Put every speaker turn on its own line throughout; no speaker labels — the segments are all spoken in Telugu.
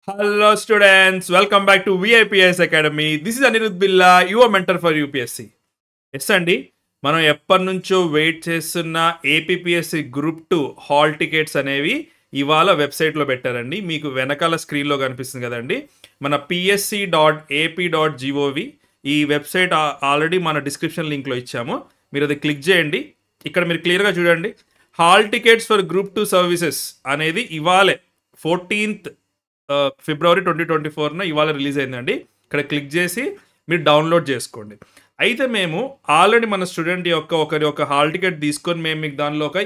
Hello students, welcome back to VIPS Academy. This is Anirudh Billa, your mentor for UPSC. Yes అండి, మనం ఎప్పటి నుంచో వెయిట్ చేస్తున్న ఏపీపీఎస్సి గ్రూప్ 2 హాల్ టికెట్స్ అనేవి ఇవాళ వెబ్సైట్లో పెట్టారండి. మీకు వెనకాల స్క్రీన్లో కనిపిస్తుంది కదండి, మన psc.ap.gov ఈ వెబ్సైట్ ఆల్రెడీ మన డిస్క్రిప్షన్ లింక్లో ఇచ్చాము. మీరు అది క్లిక్ చేయండి. ఇక్కడ మీరు క్లియర్గా చూడండి, hall tickets for group 2 services అనేది ఇవాళే 14th ఫిబ్రవరి 2024న ఇవాళ రిలీజ్ అయిందండి. ఇక్కడ క్లిక్ చేసి మీరు డౌన్లోడ్ చేసుకోండి. అయితే మేము ఆల్రెడీ మన స్టూడెంట్ ఒకరి హాల్ టికెట్ తీసుకొని మేము మీకు దానిలో ఒక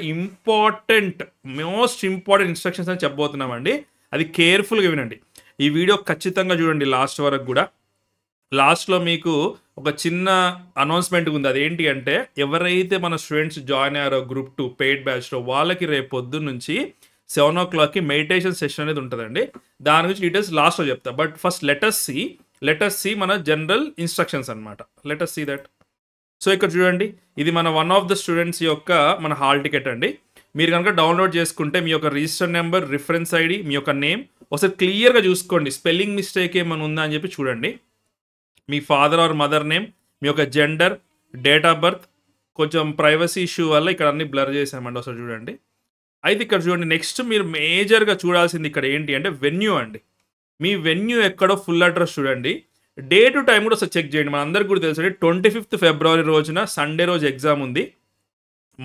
మోస్ట్ ఇంపార్టెంట్ ఇన్స్ట్రక్షన్స్ అని చెప్పబోతున్నామండి. అది కేర్ఫుల్గా వినండి. ఈ వీడియో ఖచ్చితంగా చూడండి లాస్ట్ వరకు కూడా. లాస్ట్లో మీకు ఒక చిన్న అనౌన్స్మెంట్ ఉంది. అదేంటి అంటే, ఎవరైతే మన స్టూడెంట్స్ జాయిన్ అయ్యారో గ్రూప్ 2 పెయిడ్ బ్యాచ్లో వాళ్ళకి రేపు పొద్దున్న నుంచి 7 o'clockకి మెడిటేషన్ సెషన్ అనేది ఉంటుందండి. దాని గురించి డీటెయిల్స్ లాస్ట్లో చెప్తా. బట్ ఫస్ట్ లెటస్ సి మన జనరల్ ఇన్స్ట్రక్షన్స్ అనమాట. Let's see that. సో ఇక్కడ చూడండి, ఇది మన వన్ ఆఫ్ ద స్టూడెంట్స్ యొక్క మన హాల్ టికెట్ అండి. మీరు కనుక డౌన్లోడ్ చేసుకుంటే మీ యొక్క రిజిస్టర్ నెంబర్, రిఫరెన్స్ ఐడి, మీ యొక్క నేమ్ ఒకసారి క్లియర్గా చూసుకోండి. స్పెల్లింగ్ మిస్టేక్ ఏమైనా ఉందా అని చెప్పి చూడండి. మీ ఫాదర్ ఆర్ మదర్ నేమ్, మీ యొక్క జెండర్, డేట్ ఆఫ్ బర్త్, కొంచెం ప్రైవసీ ఇష్యూ వల్ల ఇక్కడ అన్ని బ్లర్ చేసామండి. ఒకసారి చూడండి. అయితే ఇక్కడ చూడండి, నెక్స్ట్ మీరు మేజర్గా చూడాల్సింది ఇక్కడ ఏంటి అంటే వెన్యూ అండి. మీ వెన్యూ ఎక్కడో ఫుల్ అడ్రస్ చూడండి. డే టు టైం కూడా ఒకసారి చెక్ చేయండి. మన అందరికి కూడా తెలుసు, 25th ఫిబ్రవరి రోజున సండే రోజు ఎగ్జామ్ ఉంది.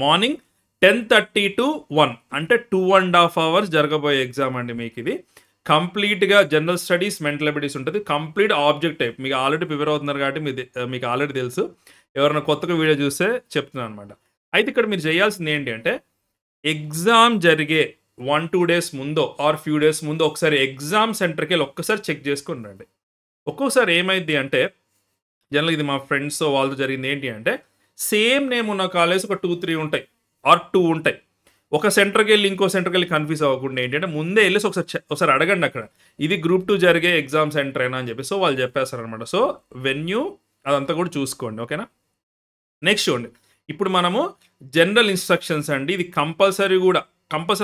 మార్నింగ్ 10:30 to 1 అంటే 2.5 hours జరగబోయే ఎగ్జామ్ అండి. మీకు ఇది కంప్లీట్గా జనరల్ స్టడీస్, మెంటల్ అబిలిటీస్ ఉంటుంది. Complete object type. మీకు ఆల్రెడీ ప్రిపేర్ అవుతున్నారు కాబట్టి మీకు ఆల్రెడీ తెలుసు. ఎవరైనా కొత్తగా వీడియో చూస్తే చెప్తున్నాను అనమాట. అయితే ఇక్కడ మీరు చేయాల్సింది ఏంటి అంటే, ఎగ్జామ్ జరిగే 1-2 days ముందో ఆర్ ఫ్యూ డేస్ ముందో ఒకసారి ఎగ్జామ్ సెంటర్కి వెళ్ళి ఒక్కసారి చెక్ చేసుకుని రండి. ఒక్కోసారి ఏమైంది అంటే, జనరల్గా ఇది మా ఫ్రెండ్స్ వాళ్ళతో జరిగింది ఏంటి అంటే, సేమ్ నేమ్ ఉన్న కాలేజ్ ఒక 2-3 ఉంటాయి ఆర్ 2 ఉంటాయి. ఒక సెంటర్కి వెళ్ళి ఇంకో సెంటర్కి వెళ్ళి కన్ఫ్యూజ్ అవ్వకుండా ఏంటంటే, ముందే వెళ్ళేసి ఒకసారి అడగండి అక్కడ, ఇది గ్రూప్ 2 జరిగే ఎగ్జామ్ సెంటర్ అయినా అని చెప్పి. సో వాళ్ళు చెప్పేస్తారనమాట. సో వెన్యూ అదంతా కూడా చూసుకోండి, ఓకేనా. నెక్స్ట్ చూడండి, ఇప్పుడు మనము జనరల్ ఇన్స్ట్రక్షన్స్ అండి. ఇది కంపల్సరీ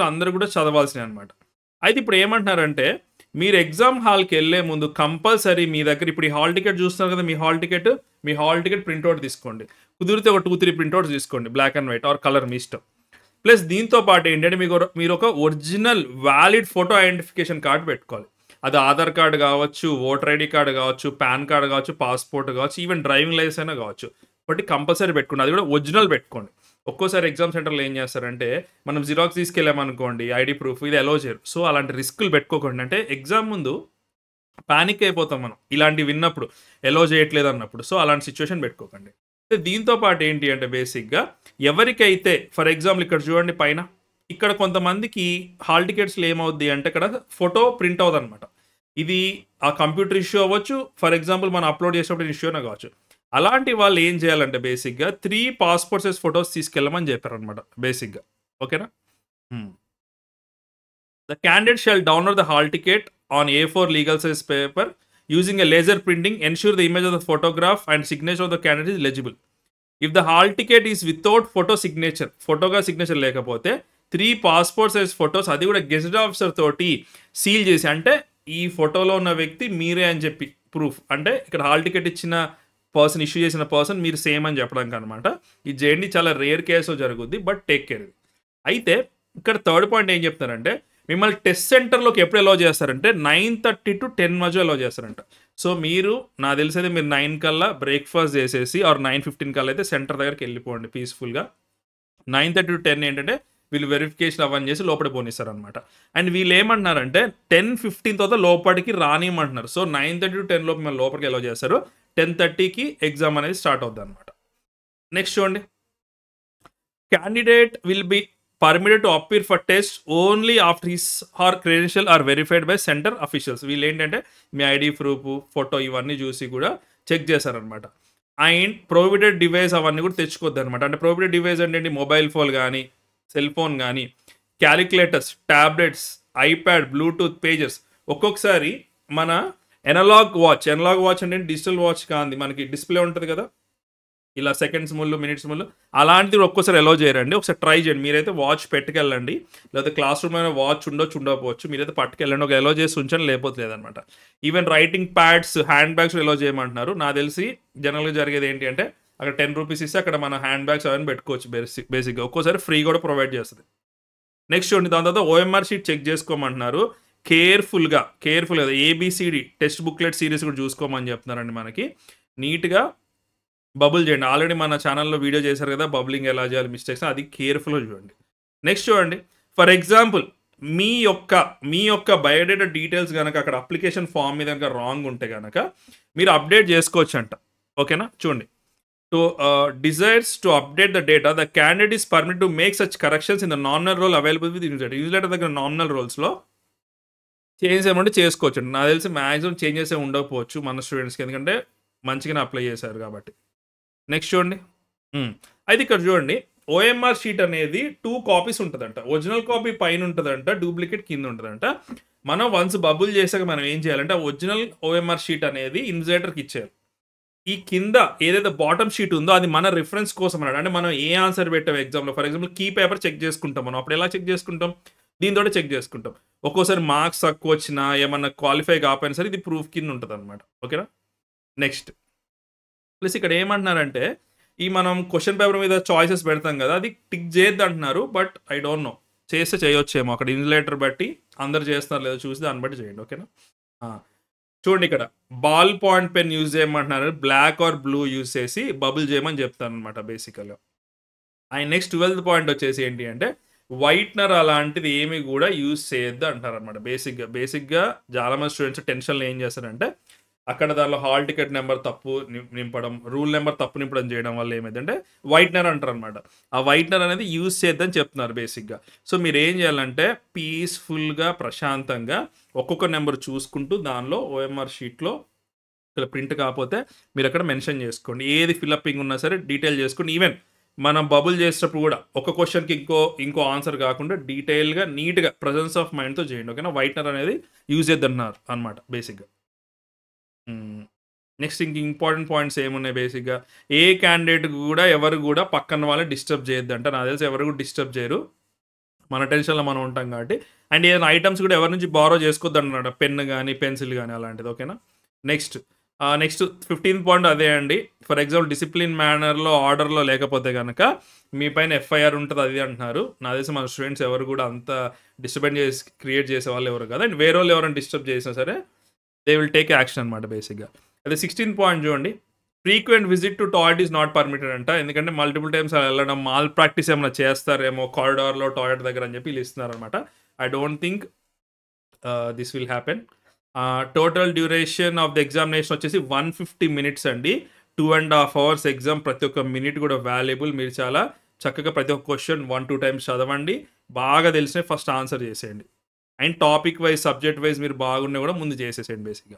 అందరూ కూడా చదవాల్సినవి అనమాట. అయితే ఇప్పుడు ఏమంటున్నారంటే, మీరు ఎగ్జామ్ హాల్కి వెళ్ళే ముందు కంపల్సరీ మీ దగ్గర ఇప్పుడు ఈ హాల్ టికెట్ చూస్తున్నారు కదా, మీ హాల్ టికెట్ ప్రింట్అవుట్ తీసుకోండి. కుదిరితే ఒక 2-3 ప్రింట్అవుట్స్ తీసుకోండి, black and white or colour మీ ఇష్టం. ప్లస్ దీంతో పాటు ఏంటంటే, మీరు ఒక original valid photo identification card పెట్టుకోవాలి. అది ఆధార్ కార్డు కావచ్చు, ఓటర్ ఐడి కార్డు కావచ్చు, పాన్ కార్డు కావచ్చు, పాస్పోర్ట్ కావచ్చు, ఈవెన్ డ్రైవింగ్ లైసెన్స్ అయినా కావచ్చు. బట్ కంపల్సరీ పెట్టుకోండి, అది కూడా ఒరిజినల్ పెట్టుకోండి. ఒక్కోసారి ఎగ్జామ్ సెంటర్లో ఏం చేస్తారంటే, మనం జిరాక్స్ తీసుకెళ్ళామనుకోండి ఐడి ప్రూఫ్, ఇది అలో చేయరు. సో అలాంటి రిస్కులు పెట్టుకోకండి. అంటే ఎగ్జామ్ ముందు పానిక్ అయిపోతాం మనం ఇలాంటివి విన్నప్పుడు, ఎలో చేయట్లేదు అన్నప్పుడు. సో అలాంటి సిచ్యువేషన్ పెట్టుకోకండి. దీంతో పాటు ఏంటి అంటే, బేసిక్గా ఎవరికైతే ఫర్ ఎగ్జాంపుల్ ఇక్కడ చూడండి పైన, ఇక్కడ కొంతమందికి హాల్ టికెట్స్లో ఏమవుద్ది అంటే, ఇక్కడ ఫోటో ప్రింట్ అవుతుంది అనమాట. ఇది ఆ కంప్యూటర్ ఇష్యూ అవ్వచ్చు, ఫర్ ఎగ్జాంపుల్ మనం అప్లోడ్ చేసినప్పుడు ఇష్యూ అయినా కావచ్చు. అలాంటి వాళ్ళు ఏం చేయాలంటే, బేసిక్గా 3 పాస్పోర్ట్ సైజ్ ఫొటోస్ తీసుకెళ్ళమని చెప్పారనమాట బేసిక్గా, ఓకేనా. The candidate shall download the hall ticket on A4 legal size paper using a laser printing. Ensure the image of the photograph and signature of the candidate is legible. If the hall ticket is without ఫోటోగా సిగ్నేచర్ లేకపోతే 3 పాస్పోర్ట్ సైజ్ ఫొటోస్, అది కూడా గెజెట్ ఆఫీసర్ తోటి సీల్ చేసి, అంటే ఈ ఫోటోలో ఉన్న వ్యక్తి మీరే అని చెప్పి ప్రూఫ్, అంటే ఇక్కడ హాల్ టికెట్ ఇచ్చిన పర్సన్, ఇష్యూ చేసిన పర్సన్ మీరు సేమ్ అని చెప్పడానికి అనమాట. ఇది చేయండి, చాలా రేర్ కేసు జరుగుద్ది, బట్ టేక్ కేర్. అయితే ఇక్కడ థర్డ్ పాయింట్ ఏం చెప్తారంటే, మిమ్మల్ని టెస్ట్ సెంటర్లోకి ఎప్పుడు అలౌ చేస్తారంటే 9:30 to 10 మధ్య అలౌ చేస్తారంట. సో మీరు, నాకు తెలిసేది మీరు 9 కల్లా బ్రేక్ఫాస్ట్ చేసేసి ఆర్ 9:15 కల్లా అయితే సెంటర్ దగ్గరికి వెళ్ళిపోండి పీస్ఫుల్గా. 9:30 to 10 ఏంటంటే వీళ్ళు వెరిఫికేషన్ అవన్నీ చేసి లోపలికి పోనిస్తారు అనమాట. అండ్ వీళ్ళు ఏమంటున్నారంటే 10:15 తర్వాత లోపలికి రానియమంటున్నారు. సో 9:30 to 10 లోపు మిమ్మల్ని లోపలికి అలౌ చేస్తారు. 10:30కి ఎగ్జామ్ అనేది స్టార్ట్ అవుతుంది అనమాట. నెక్స్ట్ చూడండి, candidate will be permitted to appear for test only after his or credential are verified by centre officials. వీళ్ళు ఏంటంటే మీ ఐడి ప్రూఫ్, ఫోటో ఇవన్నీ చూసి కూడా చెక్ చేశారనమాట. అండ్ ప్రొహిబిటెడ్ డివైస్ అవన్నీ కూడా తెచ్చుకోవద్దు అనమాట. అంటే ప్రొహిబిటెడ్ డివైస్ అంటే మొబైల్ ఫోన్ కానీ, సెల్ ఫోన్ కానీ, calculators, tablets, iPad, Bluetooth, pages. ఒక్కొక్కసారి మన ఎనలాగ్ వాచ్ అంటే డిజిటల్ వాచ్ కాదు, మనకి డిస్ప్లే ఉంటుంది కదా, ఇలా సెకండ్స్ ముళ్ళు, మినిట్స్ ముళ్ళు అలాంటివి ఒక్కోసారి అలో చేయరండి. ఒకసారి ట్రై చేయండి. మీరైతే వాచ్ పెట్టుకెళ్ళండి. లేకపోతే క్లాస్ రూమ్‌లో వాచ్ ఉండొచ్చు, ఉండకపోవచ్చు. మీరైతే పట్టుకెళ్ళండి. ఒక అలో చేసి ఉంచండి, లేకపోతే లేదనమాట. Even writing pads, hand bags allow చేయమంటున్నారు. నాకు తెలిసి జనరల్‌గా జరిగేది ఏంటి అంటే అక్కడ ₹10 ఇస్తే అక్కడ మన హ్యాండ్ బ్యాగ్స్ అవన్నీ పెట్టుకోవచ్చు బేసిక్‌గా. ఒక్కోసారి ఫ్రీ కూడా ప్రొవైడ్ చేస్తది. నెక్స్ట్ చూడండి, దాని తర్వాత ఓఎంఆర్ షీట్ చెక్ చేసుకోమంటున్నారు. కేర్‌ఫుల్‌గా ఏబీసీడీ టెక్స్ట్ బుక్లెట్ సీరీస్ కూడా చూసుకోమని చెప్తున్నారండి మనకి. నీట్‌గా బబుల్ చేయండి. ఆల్రెడీ మన ఛానల్‌లో వీడియో చేశారు కదా! బబ్లింగ్ ఎలా చేయాలి, మిస్టేక్స్ అది కేర్‌ఫుల్‌గా చూడండి. నెక్స్ట్ చూడండి, ఫర్ ఎగ్జాంపుల్ మీ యొక్క బయోడేటా డీటెయిల్స్ గనక అక్కడ అప్లికేషన్ ఫార్మ్ మీద గనక రాంగ్ ఉంటే గనక మీరు అప్డేట్ చేసుకోవచ్చంట. ఓకేనా? చూడండి. Desires to update the data the candidate is permitted to make such corrections in the nominal role available with news letter. News letter దగ్గర నామినల్ రోల్స్‌లో చేంజెస్ ఏమంటే చేసుకోవచ్చండి. నాకు తెలిసి మాక్సిమం చేంజెస్ ఏమి ఉండకపోవచ్చు మన స్టూడెంట్స్‌కి. ఎందుకంటే మంచిగానే అప్లై చేశారు కాబట్టి. నెక్స్ట్ చూడండి. అయితే ఇక్కడ చూడండి, ఓఎంఆర్ షీట్ అనేది 2 కాపీస్ ఉంటదంట. ఒరిజినల్ కాపీ పైన ఉంటదంట, డూప్లికేట్ కింద ఉంటదంట. మనం వన్స్ బబుల్ చేసాక మనం ఏం చేయాలంటే ఒరిజినల్ ఓఎంఆర్ షీట్ అనేది ఇన్విజిలేటర్‌కి ఇచ్చేయాలి. ఈ కింద ఏదైతే బాటమ్ షీట్ ఉందో అది మన రిఫరెన్స్ కోసం అన్నాడు. అంటే మనం ఏ ఆన్సర్ పెట్టాం ఎగ్జామ్‌లో, for example key paper check చేసుకుంటాం మనం. అప్పుడు ఎలా చెక్ చేసుకుంటాం? దీనితోటే చెక్ చేసుకుంటాం. ఒక్కోసారి మార్క్స్ తక్కువ వచ్చినా, ఏమన్నా క్వాలిఫై కాకపోయినా సరే ఇది ప్రూఫ్ కింద ఉంటదనమాట. ఓకేనా? నెక్స్ట్ ప్లస్ ఇక్కడ ఏమంటున్నారంటే, ఈ మనం క్వెషన్ పేపర్ మీద చాయిసెస్ పెడతాం కదా! అది టిక్ చేయొద్దంటున్నారు. But I don't know. చేస్తే చేయొచ్చేమో. అక్కడ ఇన్విజిలేటర్ బట్టి అందరూ చేస్తున్నారో లేదో చూసి దాన్ని బట్టి చేయండి. ఓకేనా? చూడండి, ఇక్కడ బాల్ పాయింట్ పెన్ యూజ్ చేయమంటున్నారు. బ్లాక్ ఆర్ బ్లూ యూజ్ చేసి బబుల్ చేయమని చెప్తాననమాట బేసికల్‌గా. అండ్ నెక్స్ట్ 12థ్ పాయింట్ వచ్చేసి ఏంటి అంటే, వైట్నర్ అలాంటిది ఏమి కూడా యూజ్ చేయొద్దు అంటారనమాట. బేసిక్‌గా చాలామంది స్టూడెంట్స్ టెన్షన్‌లో ఏం చేస్తారంటే, అక్కడ దానిలో హాల్ టికెట్ నెంబర్ తప్పు నింపడం, రూల్ నెంబర్ తప్పు నింపడం చేయడం వల్ల ఏమైందంటే వైట్నర్ అంటారనమాట. ఆ వైట్నర్ అనేది యూజ్ చేయొద్దని చెప్తున్నారు బేసిక్‌గా. సో మీరేం చేయాలంటే పీస్‌ఫుల్‌గా, ప్రశాంతంగా ఒక్కొక్క నెంబర్ చూసుకుంటూ దానిలో ఓఎంఆర్ షీట్‌లో ఇక్కడ ప్రింట్ కాకపోతే మీరు అక్కడ మెన్షన్ చేసుకోండి. ఏది ఫిలప్పింగ్ ఉన్నా సరే డీటెయిల్ చేసుకోండి. ఈవెన్ మనం బబుల్ చేసేటప్పుడు కూడా ఒక క్వెషన్‌కి ఇంకో ఆన్సర్ కాకుండా డీటెయిల్‌గా, నీట్‌గా ప్రెజెన్స్ ఆఫ్ మైండ్‌తో చేయండి. ఓకేనా? వైట్నర్ అనేది యూజ్ చేయొద్దన్నారు అనమాట బేసిక్‌గా. నెక్స్ట్ ఇంపార్టెంట్ పాయింట్స్ ఏమున్నాయి బేసిక్‌గా, ఏ క్యాండిడేట్ కూడా ఎవరు కూడా పక్కన వాళ్ళని డిస్టర్బ్ చేయొద్దంట. నాకు తెలిసి ఎవరు కూడా డిస్టర్బ్ చేయరు. మన టెన్షన్‌లో మనం ఉంటాం కాబట్టి. అండ్ ఏదైనా ఐటెమ్స్ కూడా ఎవరి నుంచి బారో చేసుకోవద్దన్నమాట. పెన్ గాని, పెన్సిల్ గాని అలాంటిది. ఓకేనా? నెక్స్ట్ 15th పాయింట్ అదే అండి. ఫర్ ఎగ్జాంపుల్ డిసిప్లిన్ మేనర్‌లో, ఆర్డర్‌లో లేకపోతే గనక మీ పైన ఎఫ్ఐఆర్ ఉంటది అది అంటున్నారు. నాకు తెలిసి మన స్టూడెంట్స్ ఎవరు కూడా అంత డిస్టర్బెన్స్ క్రియేట్ చేసేవాళ్ళు ఎవరు కాదు. అండ్ వేరేవాళ్ళు ఎవరైనా డిస్టర్బ్ చేసినా సరే దే విల్ టేక్ యాక్షన్ అనమాట బేసిక్‌గా. అదే 16th పాయింట్ చూడండి. Frequent visit to toilet is not permitted అంట. ఎందుకంటే మల్టిపుల్ టైమ్స్ అలా వెళ్ళడం, మాల్ ప్రాక్టీస్ ఏమైనా చేస్తారేమో కారిడార్‌లో టాయిలెట్ దగ్గర అని చెప్పి వీళ్ళు ఇస్తున్నారనమాట. I don't think this will happen. Total duration of the examination వచ్చేసి 150 మినిట్స్ అండి. 2.5 అవర్స్ ఎగ్జామ్. ప్రతి ఒక్క మినిట్ కూడా వాల్యుబుల్. మీరు చాలా చక్కగా ప్రతి ఒక్క క్వెషన్ 1-2 టైమ్స్ చదవండి. బాగా తెలిసినవి ఫస్ట్ ఆన్సర్ చేసేయండి. And topic wise, subject wise మీరు బాగున్నా కూడా ముందు చేసేసేయండి బేసిక్‌గా.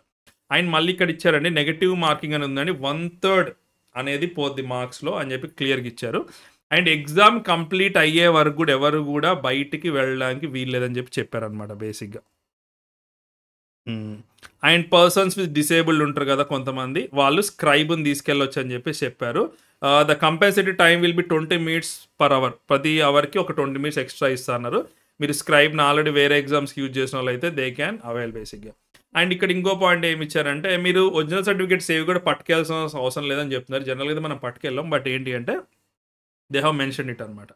అండ్ మళ్ళీ ఇక్కడ ఇచ్చారండి నెగెటివ్ మార్కింగ్ అని ఉందండి. 1/3 అనేది పోద్ది మార్క్స్‌లో అని చెప్పి క్లియర్‌గా ఇచ్చారు. అండ్ ఎగ్జామ్ కంప్లీట్ అయ్యే వరకు కూడా ఎవరు కూడా బయటికి వెళ్ళడానికి వీల్లేదని చెప్పి చెప్పారనమాట బేసిక్‌గా. అండ్ పర్సన్స్ విత్ డిసేబుల్డ్ ఉంటారు కదా కొంతమంది, వాళ్ళు స్క్రైబ్‌ని తీసుకెళ్ళొచ్చు అని చెప్పేసి చెప్పారు. The compulsory time will be 20 minutes per hour. ప్రతి అవర్‌కి ఒక 20 మినిట్స్ ఎక్స్ట్రా ఇస్తన్నారు. మీరు స్క్రైబ్‌ని ఆల్రెడీ వేరే ఎగ్జామ్స్‌కి యూజ్ చేసిన వాళ్ళైతే దే క్యాన్ అవైల్ బేసిక్‌గా. అండ్ ఇక్కడ ఇంకో పాయింట్ ఏమి ఇచ్చారంటే, మీరు ఒరిజినల్ సర్టిఫికేట్స్ ఏవి కూడా పట్టుకెళ్ళాల్సిన అవసరం లేదని చెప్తున్నారు. జనరల్‌గా అయితే మనం పట్టుకెళ్ళాం. బట్ ఏంటి అంటే దే హావ్ మెన్షన్డ్ ఇట్ అనమాట.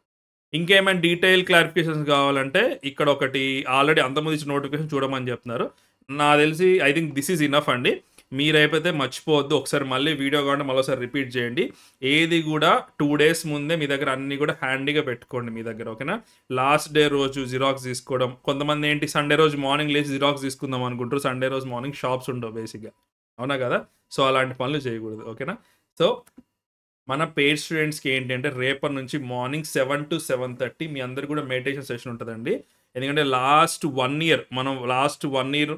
ఇంకేమైనా డీటెయిల్ క్లారిఫికేషన్స్ కావాలంటే ఇక్కడ ఒకటి ఆల్రెడీ అంతకుముందు ఇచ్చిన నోటిఫికేషన్ చూడమని చెప్తున్నారు. నాకు తెలిసి I think this is enough అండి. మీరైతే మర్చిపోవద్దు. ఒకసారి మళ్ళీ వీడియో కావాలంటే మరోసారి రిపీట్ చేయండి. ఏది కూడా 2 డేస్ ముందే మీ దగ్గర అన్నీ కూడా హ్యాండీగా పెట్టుకోండి మీ దగ్గర. ఓకేనా? లాస్ట్ డే రోజు జిరాక్స్ తీసుకోవడం. కొంతమంది ఏంటి సండే రోజు మార్నింగ్ లేచి జిరాక్స్ తీసుకుందాం అనుకుంటారు. సండే రోజు మార్నింగ్ షాప్స్ ఉండవు బేసిక్‌గా. అవునా కదా? సో అలాంటి పనులు చేయకూడదు. ఓకేనా? సో మన పెయిడ్ స్టూడెంట్స్‌కి ఏంటి అంటే రేపటి నుంచి మార్నింగ్ 7-7:30 మీ అందరికి కూడా మెడిటేషన్ సెషన్ ఉంటదండి. ఎందుకంటే లాస్ట్ 1 ఇయర్ మనం లాస్ట్ 1 ఇయర్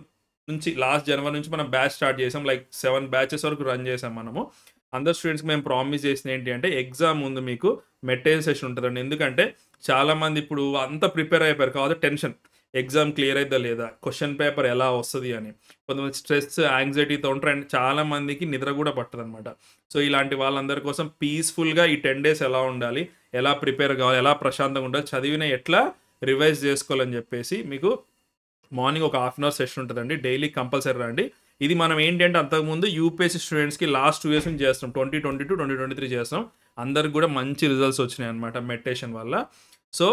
నుంచి లాస్ట్ జనవరి నుంచి మనం బ్యాచ్ స్టార్ట్ చేసాం. లైక్ 7 బ్యాచెస్ వరకు రన్ చేసాం మనము. అందరు స్టూడెంట్స్‌కి మేము ప్రామిస్ చేసింది ఏంటి అంటే ఎగ్జామ్ ముందు మీకు మెడిటేషన్ సెషన్ ఉంటదండి. ఎందుకంటే చాలామంది ఇప్పుడు అంతా ప్రిపేర్ అయిపోయారు కాబట్టి టెన్షన్. ఎగ్జామ్ క్లియర్ అయిద్దా లేదా, క్వశ్చన్ పేపర్ ఎలా వస్తుంది అని. కొంతమంది స్ట్రెస్ యాంగ్జైటీతో ఉంటారు అండ్ చాలామందికి నిద్ర కూడా పట్టదనమాట. సో ఇలాంటి వాళ్ళందరి కోసం పీస్ఫుల్గా ఈ 10 డేస్ ఎలా ఉండాలి, ఎలా ప్రిపేర్ కావాలి, ఎలా ప్రశాంతంగా ఉండాలి, చదివిన ఎట్లా రివైజ్ చేసుకోవాలని చెప్పేసి మీకు మార్నింగ్ ఒక హాఫ్ అన్ అవర్ సెషన్ ఉంటుందండి. డైలీ కంపల్సరీ రండి. ఇది మనం ఏంటంటే అంతకుముందు యూపీఎస్సీ స్టూడెంట్స్కి లాస్ట్ 2 years నుంచి చేస్తాం, 2022 2023 చేస్తాం. అందరికి కూడా మంచి రిజల్ట్స్ వచ్చినాయి అనమాట మెడిటేషన్ వల్ల. సో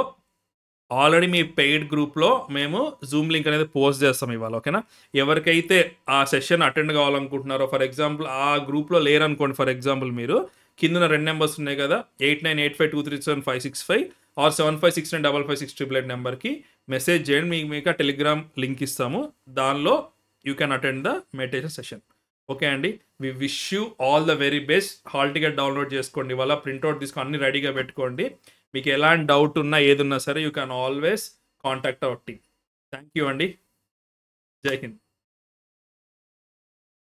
ఆల్రెడీ మీ పెయిడ్ గ్రూప్లో మేము జూమ్ లింక్ అనేది పోస్ట్ చేస్తాం ఇవాళ, ఓకేనా. ఎవరికైతే ఆ సెషన్ అటెండ్ కావాలనుకుంటున్నారో, ఫర్ ఎగ్జాంపుల్ ఆ గ్రూప్లో లేరనుకోండి, ఫర్ ఎగ్జాంపుల్ మీరు కింద 2 నెంబర్స్ ఉన్నాయి కదా, 8985237565 ఆర్ 7569556888 నెంబర్కి మెసేజ్ చేయండి. మీకు ఆ టెలిగ్రామ్ లింక్ ఇస్తాము, దానిలో you can attend the meditation session. Okay అండి, we wish you all the very best. Hall ticket download చేసుకోండి, ఇవాళ ప్రింట్అవుట్ తీసుకొని అన్ని రెడీగా పెట్టుకోండి. మీకు ఎలాంటి డౌట్ ఉన్నా ఏదున్నా సరే you can always contact our team. Thank you అండి. జై హింద్.